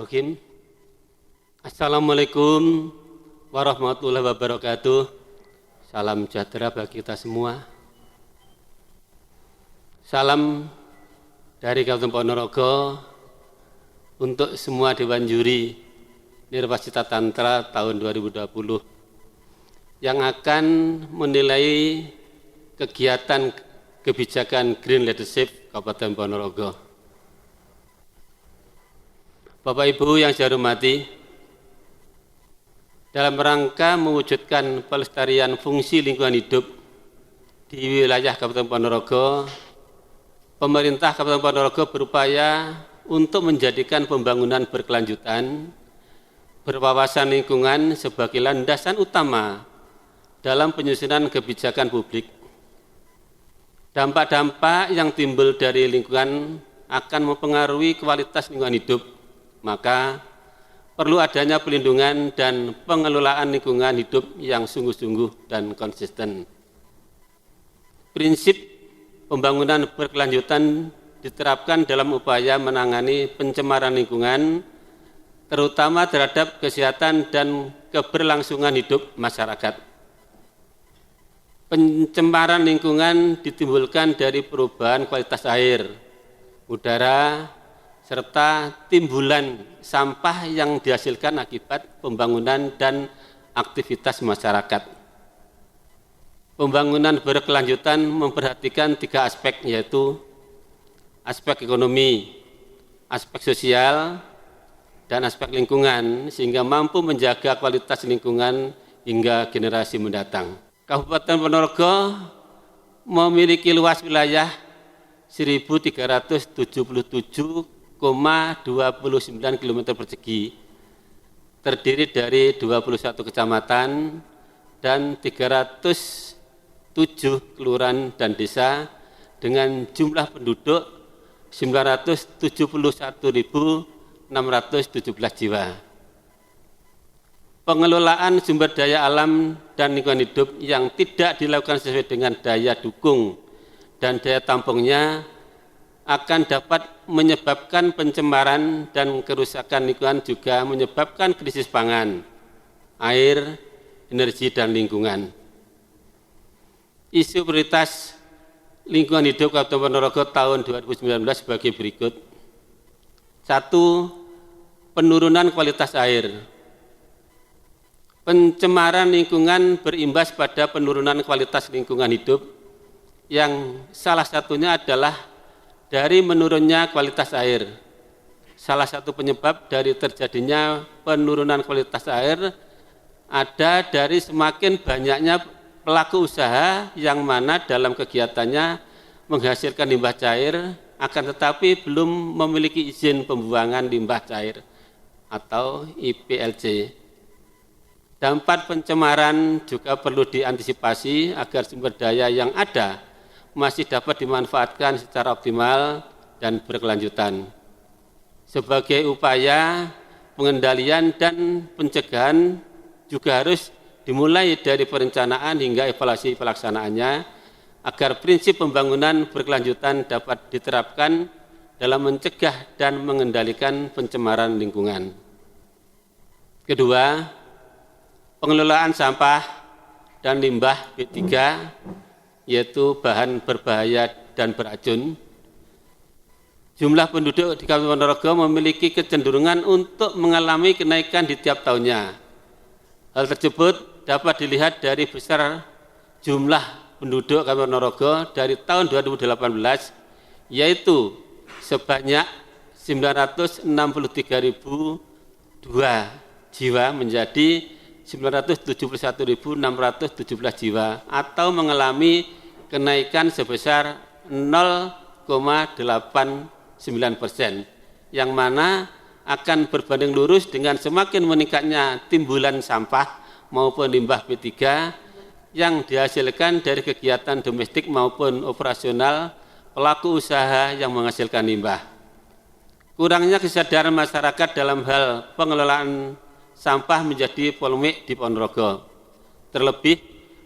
Bismillahirrahmanirrahim. Assalamualaikum warahmatullahi wabarakatuh. Salam sejahtera bagi kita semua. Salam dari Kabupaten Ponorogo untuk semua Dewan Juri Nirwacita Tantra tahun 2020 yang akan menilai kegiatan kebijakan Green Leadership Kabupaten Ponorogo. Bapak Ibu yang saya hormati, dalam rangka mewujudkan pelestarian fungsi lingkungan hidup di wilayah Kabupaten Ponorogo, pemerintah Kabupaten Ponorogo berupaya untuk menjadikan pembangunan berkelanjutan, berwawasan lingkungan sebagai landasan utama dalam penyusunan kebijakan publik. Dampak-dampak yang timbul dari lingkungan akan mempengaruhi kualitas lingkungan hidup. Maka perlu adanya pelindungan dan pengelolaan lingkungan hidup yang sungguh-sungguh dan konsisten. Prinsip pembangunan berkelanjutan diterapkan dalam upaya menangani pencemaran lingkungan, terutama terhadap kesehatan dan keberlangsungan hidup masyarakat. Pencemaran lingkungan ditimbulkan dari perubahan kualitas air, udara, serta timbulan sampah yang dihasilkan akibat pembangunan dan aktivitas masyarakat. Pembangunan berkelanjutan memperhatikan 3 aspek, yaitu aspek ekonomi, aspek sosial, dan aspek lingkungan, sehingga mampu menjaga kualitas lingkungan hingga generasi mendatang. Kabupaten Ponorogo memiliki luas wilayah 1.377,29 km persegi, terdiri dari 21 kecamatan dan 307 kelurahan dan desa dengan jumlah penduduk 971.617 jiwa. Pengelolaan sumber daya alam dan lingkungan hidup yang tidak dilakukan sesuai dengan daya dukung dan daya tampungnya akan dapat menyebabkan pencemaran dan kerusakan lingkungan, juga menyebabkan krisis pangan, air, energi, dan lingkungan. Isu prioritas lingkungan hidup Kabupaten Ponorogo tahun 2019 sebagai berikut. 1. Penurunan kualitas air. Pencemaran lingkungan berimbas pada penurunan kualitas lingkungan hidup yang salah satunya adalah dari menurunnya kualitas air. Salah satu penyebab dari terjadinya penurunan kualitas air ada dari semakin banyaknya pelaku usaha yang mana dalam kegiatannya menghasilkan limbah cair, akan tetapi belum memiliki izin pembuangan limbah cair atau IPLC. Dampak pencemaran juga perlu diantisipasi agar sumber daya yang ada masih dapat dimanfaatkan secara optimal dan berkelanjutan. Sebagai upaya pengendalian dan pencegahan juga harus dimulai dari perencanaan hingga evaluasi pelaksanaannya agar prinsip pembangunan berkelanjutan dapat diterapkan dalam mencegah dan mengendalikan pencemaran lingkungan. Kedua, pengelolaan sampah dan limbah B3, yaitu bahan berbahaya dan beracun. Jumlah penduduk di Kabupaten Ponorogo memiliki kecenderungan untuk mengalami kenaikan di tiap tahunnya. Hal tersebut dapat dilihat dari besar jumlah penduduk Kabupaten Ponorogo dari tahun 2018, yaitu sebanyak 963.002 jiwa menjadi 971.617 jiwa atau mengalami kenaikan sebesar 0,89%, yang mana akan berbanding lurus dengan semakin meningkatnya timbulan sampah maupun limbah B3 yang dihasilkan dari kegiatan domestik maupun operasional pelaku usaha yang menghasilkan limbah. Kurangnya kesadaran masyarakat dalam hal pengelolaan sampah menjadi polemik di Ponorogo. Terlebih,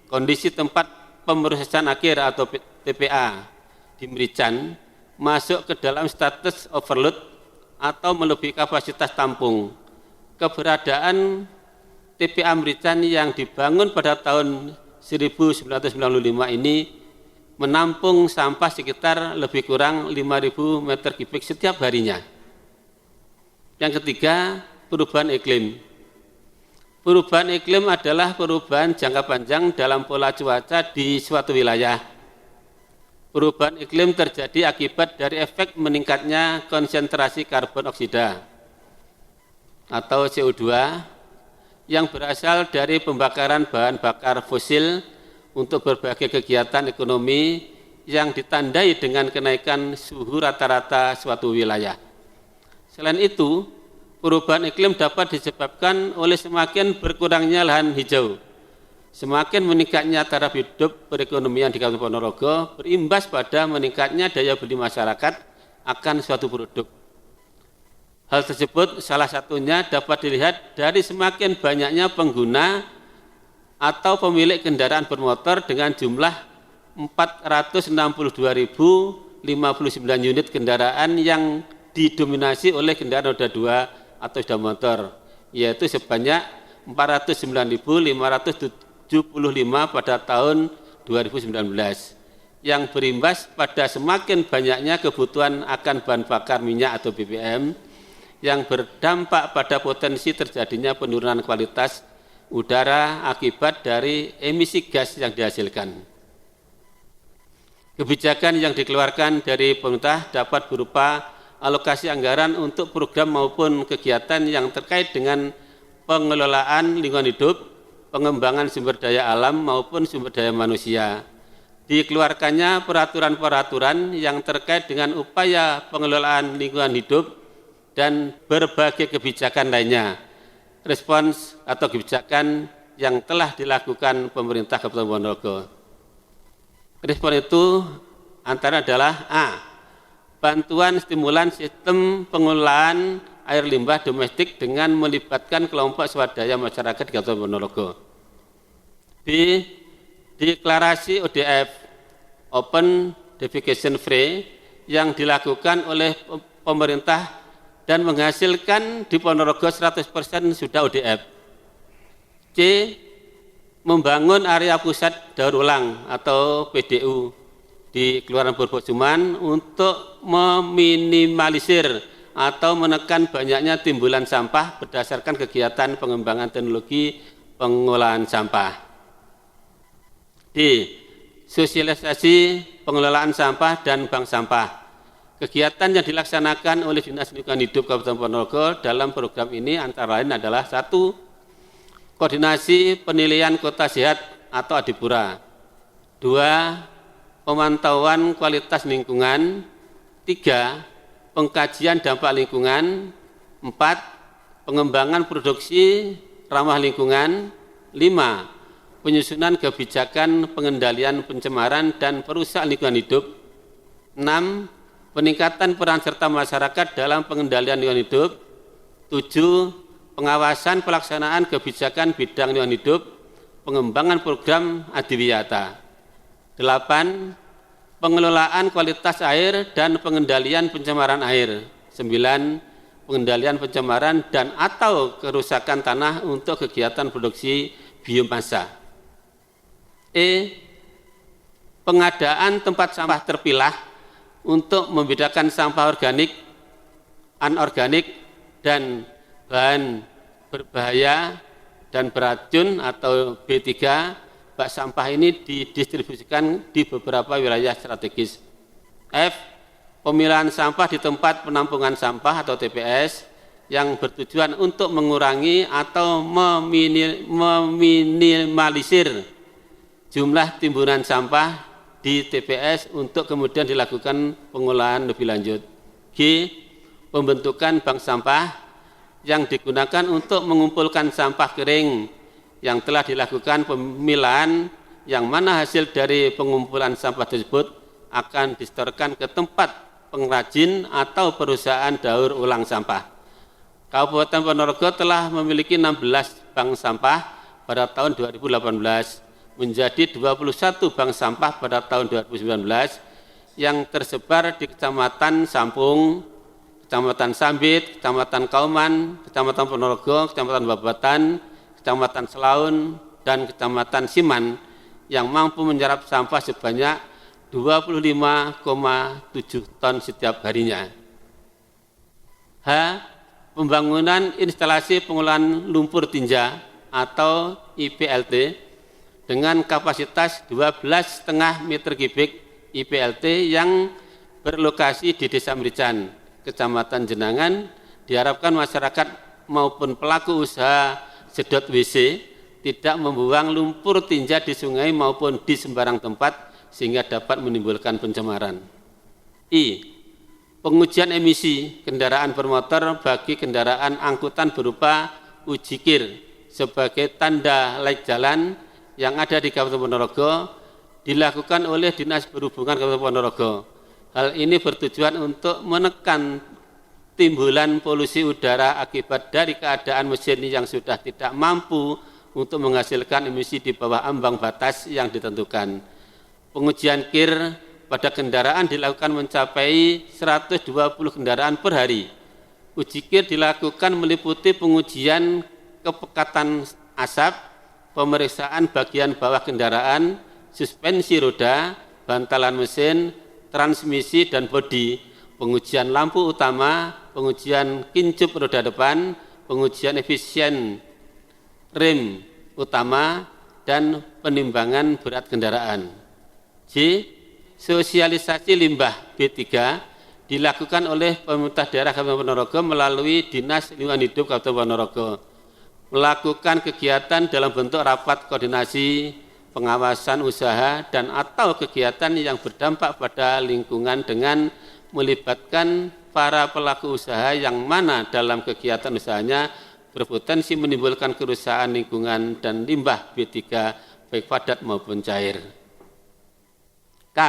kondisi tempat pemrosesan akhir atau TPA di Merican masuk ke dalam status overload atau melebihi kapasitas tampung. Keberadaan TPA Merican yang dibangun pada tahun 1995 ini menampung sampah sekitar lebih kurang 5.000 meter kubik setiap harinya. Yang ketiga, perubahan iklim. Perubahan iklim adalah perubahan jangka panjang dalam pola cuaca di suatu wilayah. Perubahan iklim terjadi akibat dari efek meningkatnya konsentrasi karbon oksida atau CO2 yang berasal dari pembakaran bahan bakar fosil untuk berbagai kegiatan ekonomi yang ditandai dengan kenaikan suhu rata-rata suatu wilayah. Selain itu, perubahan iklim dapat disebabkan oleh semakin berkurangnya lahan hijau, semakin meningkatnya taraf hidup perekonomian di Kabupaten Ponorogo, berimbas pada meningkatnya daya beli masyarakat akan suatu produk. Hal tersebut salah satunya dapat dilihat dari semakin banyaknya pengguna atau pemilik kendaraan bermotor dengan jumlah 462.059 unit kendaraan yang didominasi oleh kendaraan roda 2 atau sepeda motor, yaitu sebanyak 409.575 pada tahun 2019, yang berimbas pada semakin banyaknya kebutuhan akan bahan bakar minyak atau BBM, yang berdampak pada potensi terjadinya penurunan kualitas udara akibat dari emisi gas yang dihasilkan. Kebijakan yang dikeluarkan dari pemerintah dapat berupa alokasi anggaran untuk program maupun kegiatan yang terkait dengan pengelolaan lingkungan hidup, pengembangan sumber daya alam maupun sumber daya manusia. Dikeluarkannya peraturan-peraturan yang terkait dengan upaya pengelolaan lingkungan hidup dan berbagai kebijakan lainnya. Respons atau kebijakan yang telah dilakukan pemerintah Kabupaten Ponorogo. Respon itu antara adalah A. Bantuan stimulan sistem pengelolaan air limbah domestik dengan melibatkan kelompok swadaya masyarakat di Kabupaten Ponorogo. B. Deklarasi ODF Open Defecation Free yang dilakukan oleh pemerintah dan menghasilkan di Ponorogo 100% sudah ODF. C. Membangun area pusat daur ulang atau PDU di Kelurahan Purwosuman untuk meminimalisir atau menekan banyaknya timbulan sampah berdasarkan kegiatan pengembangan teknologi pengolahan sampah. D. Sosialisasi pengelolaan sampah dan bank sampah. Kegiatan yang dilaksanakan oleh Dinas Lingkungan Hidup Kabupaten Ponorogo dalam program ini antara lain adalah 1. Koordinasi penilaian kota sehat atau Adipura. 2. Pemantauan kualitas lingkungan. 3. Pengkajian dampak lingkungan. 4. Pengembangan produksi ramah lingkungan. 5. Penyusunan kebijakan pengendalian pencemaran dan perusahaan lingkungan hidup. 6. Peningkatan peran serta masyarakat dalam pengendalian lingkungan hidup. 7. Pengawasan pelaksanaan kebijakan bidang lingkungan hidup, pengembangan program adiwiyata. 8. Pengelolaan kualitas air dan pengendalian pencemaran air. 9. Pengendalian pencemaran dan atau kerusakan tanah untuk kegiatan produksi biomasa. E. Pengadaan tempat sampah terpilah untuk membedakan sampah organik, anorganik, dan bahan berbahaya dan beracun atau B3. Bak sampah ini didistribusikan di beberapa wilayah strategis. F. Pemilahan sampah di tempat penampungan sampah atau TPS yang bertujuan untuk mengurangi atau meminimalisir jumlah timbunan sampah di TPS untuk kemudian dilakukan pengolahan lebih lanjut. G. Pembentukan bank sampah yang digunakan untuk mengumpulkan sampah kering yang telah dilakukan pemilahan, yang mana hasil dari pengumpulan sampah tersebut akan disetorkan ke tempat pengrajin atau perusahaan daur ulang sampah. Kabupaten Ponorogo telah memiliki 16 bank sampah pada tahun 2018. Menjadi 21 bank sampah pada tahun 2019 yang tersebar di Kecamatan Sampung, Kecamatan Sambit, Kecamatan Kauman, Kecamatan Ponorogo, Kecamatan Babatan, Kecamatan Selaun, dan Kecamatan Siman yang mampu menyerap sampah sebanyak 25,7 ton setiap harinya. H. Pembangunan instalasi pengolahan lumpur tinja atau IPLT dengan kapasitas 12,5 meter kubik IPLT yang berlokasi di Desa Merican, Kecamatan Jenangan. Diharapkan masyarakat maupun pelaku usaha sedot WC tidak membuang lumpur tinja di sungai maupun di sembarang tempat sehingga dapat menimbulkan pencemaran. I. Pengujian emisi kendaraan bermotor bagi kendaraan angkutan berupa uji kir sebagai tanda layak jalan yang ada di Kabupaten Ponorogo dilakukan oleh Dinas Perhubungan Kabupaten Ponorogo. Hal ini bertujuan untuk menekan timbulan polusi udara akibat dari keadaan mesin yang sudah tidak mampu untuk menghasilkan emisi di bawah ambang batas yang ditentukan. Pengujian kir pada kendaraan dilakukan mencapai 120 kendaraan per hari. Uji kir dilakukan meliputi pengujian kepekatan asap, pemeriksaan bagian bawah kendaraan, suspensi roda, bantalan mesin, transmisi dan bodi, pengujian lampu utama, pengujian kincup roda depan, pengujian efisien rem utama, dan penimbangan berat kendaraan. J. Sosialisasi limbah B3 dilakukan oleh pemerintah daerah Kabupaten Ponorogo melalui Dinas Lingkungan Hidup Kabupaten Ponorogo. Melakukan kegiatan dalam bentuk rapat koordinasi, pengawasan usaha, dan atau kegiatan yang berdampak pada lingkungan dengan melibatkan para pelaku usaha yang mana dalam kegiatan usahanya berpotensi menimbulkan kerusakan lingkungan dan limbah B3 baik padat maupun cair. K.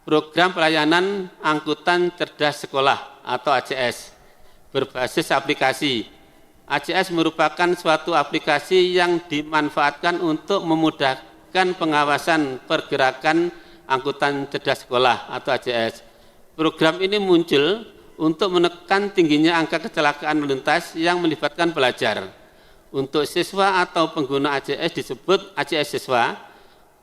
Program pelayanan angkutan cerdas sekolah atau ACS berbasis aplikasi. ACS merupakan suatu aplikasi yang dimanfaatkan untuk memudahkan pengawasan pergerakan angkutan cerdas sekolah atau ACS. Program ini muncul untuk menekan tingginya angka kecelakaan lalu lintas yang melibatkan pelajar. Untuk siswa atau pengguna ACS disebut ACS siswa,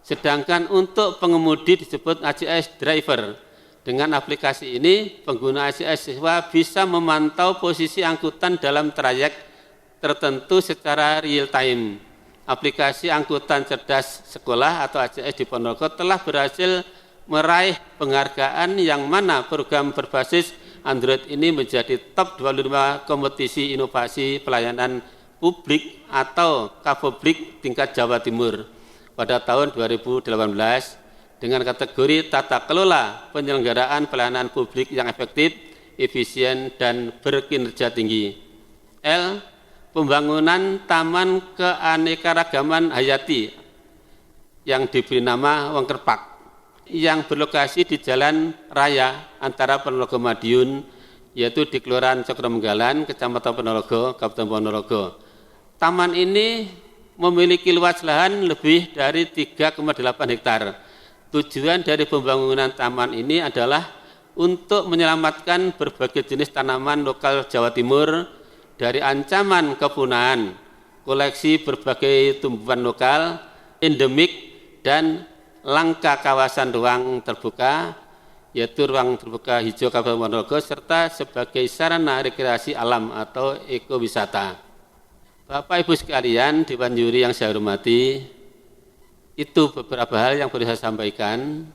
sedangkan untuk pengemudi disebut ACS driver. Dengan aplikasi ini, pengguna ACS siswa bisa memantau posisi angkutan dalam trayek tertentu secara real time. Aplikasi angkutan cerdas sekolah atau ACS di Ponorogo telah berhasil meraih penghargaan yang mana program berbasis Android ini menjadi top 25 kompetisi inovasi pelayanan publik atau Kapoblik tingkat Jawa Timur pada tahun 2018 dengan kategori tata kelola penyelenggaraan pelayanan publik yang efektif, efisien, dan berkinerja tinggi. L. Pembangunan Taman Keanekaragaman Hayati yang diberi nama Wengkerpak yang berlokasi di Jalan Raya antara Ponorogo Madiun, yaitu di Kelurahan Cokromenggalan, Kecamatan Ponorogo, Kabupaten Ponorogo. Taman ini memiliki luas lahan lebih dari 3,8 hektar. Tujuan dari pembangunan taman ini adalah untuk menyelamatkan berbagai jenis tanaman lokal Jawa Timur dari ancaman kepunahan, koleksi berbagai tumbuhan lokal, endemik, dan langka kawasan ruang terbuka, yaitu ruang terbuka hijau Kabupaten Ponorogo, serta sebagai sarana rekreasi alam atau ekowisata. Bapak Ibu sekalian, Dewan Juri yang saya hormati, itu beberapa hal yang perlu saya sampaikan.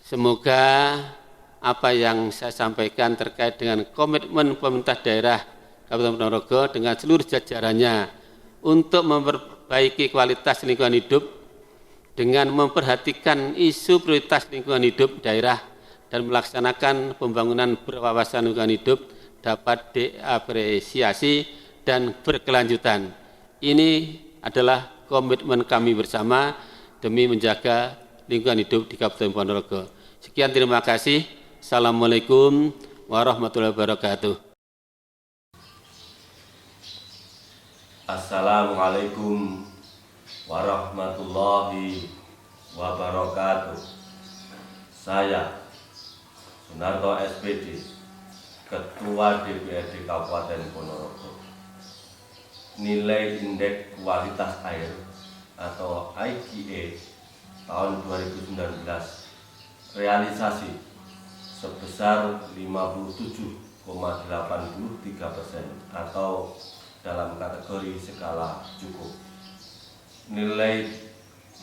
Semoga apa yang saya sampaikan terkait dengan komitmen pemerintah daerah Kabupaten Ponorogo dengan seluruh jajarannya untuk memperbaiki kualitas lingkungan hidup dengan memperhatikan isu prioritas lingkungan hidup daerah dan melaksanakan pembangunan berwawasan lingkungan hidup dapat diapresiasi dan berkelanjutan. Ini adalah komitmen kami bersama demi menjaga lingkungan hidup di Kabupaten Ponorogo. Sekian, terima kasih. Assalamualaikum warahmatullahi wabarakatuh. Assalamualaikum warahmatullahi wabarakatuh. Saya Sunarto SPD Ketua DPRD Kabupaten Ponorogo. Nilai indeks kualitas air atau IQA tahun 2019 realisasi sebesar 57,83% atau dalam kategori skala cukup. Nilai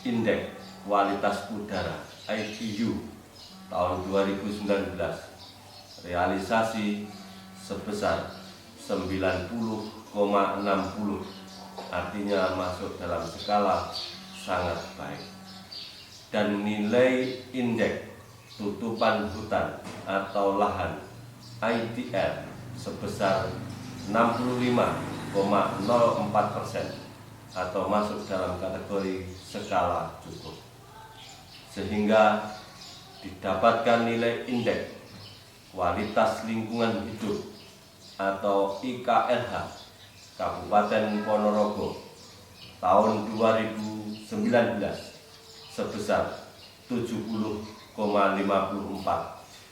indeks kualitas udara IQU tahun 2019 realisasi sebesar 90,60, artinya masuk dalam skala sangat baik. Dan nilai indeks tutupan hutan atau lahan ITL sebesar 65,04% atau masuk dalam kategori skala cukup, sehingga didapatkan nilai indeks kualitas lingkungan hidup atau IKLH Kabupaten Ponorogo tahun 2019 sebesar 70,54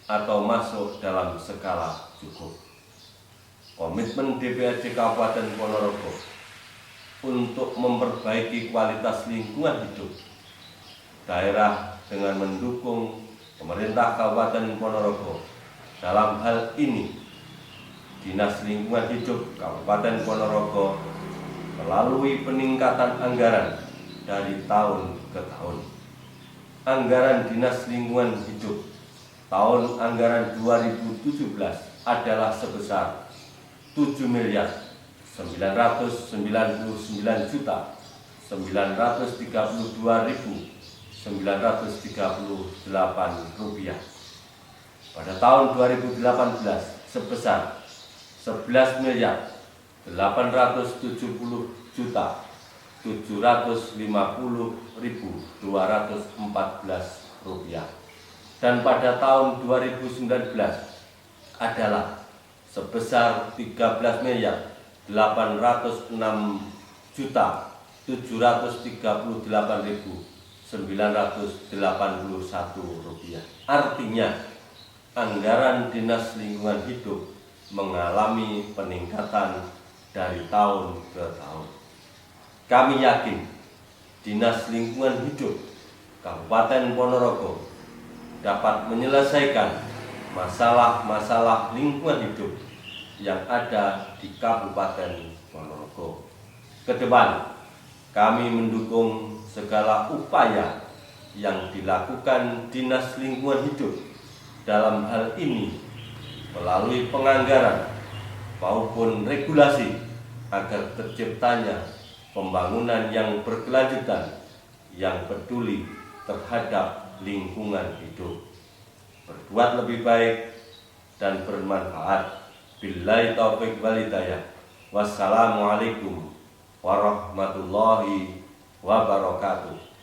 atau masuk dalam skala cukup. Komitmen DPRD Kabupaten Ponorogo untuk memperbaiki kualitas lingkungan hidup daerah dengan mendukung pemerintah Kabupaten Ponorogo. Dalam hal ini, Dinas Lingkungan Hidup Kabupaten Ponorogo melalui peningkatan anggaran dari tahun ke tahun. Anggaran Dinas Lingkungan Hidup tahun anggaran 2017 adalah sebesar 7.932.938 rupiah. Pada tahun 2018 sebesar 11.870.750.214 rupiah. Dan pada tahun 2019 adalah sebesar 13.806.738.981 rupiah. Artinya anggaran Dinas Lingkungan Hidup mengalami peningkatan dari tahun ke tahun. Kami yakin Dinas Lingkungan Hidup Kabupaten Ponorogo dapat menyelesaikan masalah-masalah lingkungan hidup yang ada di Kabupaten Ponorogo. Kedepan, kami mendukung segala upaya yang dilakukan Dinas Lingkungan Hidup dalam hal ini melalui penganggaran maupun regulasi agar terciptanya pembangunan yang berkelanjutan yang peduli terhadap lingkungan hidup, berbuat lebih baik dan bermanfaat. Billahi taufiq wal hidayah. Wassalamualaikum warahmatullahi wabarakatuh.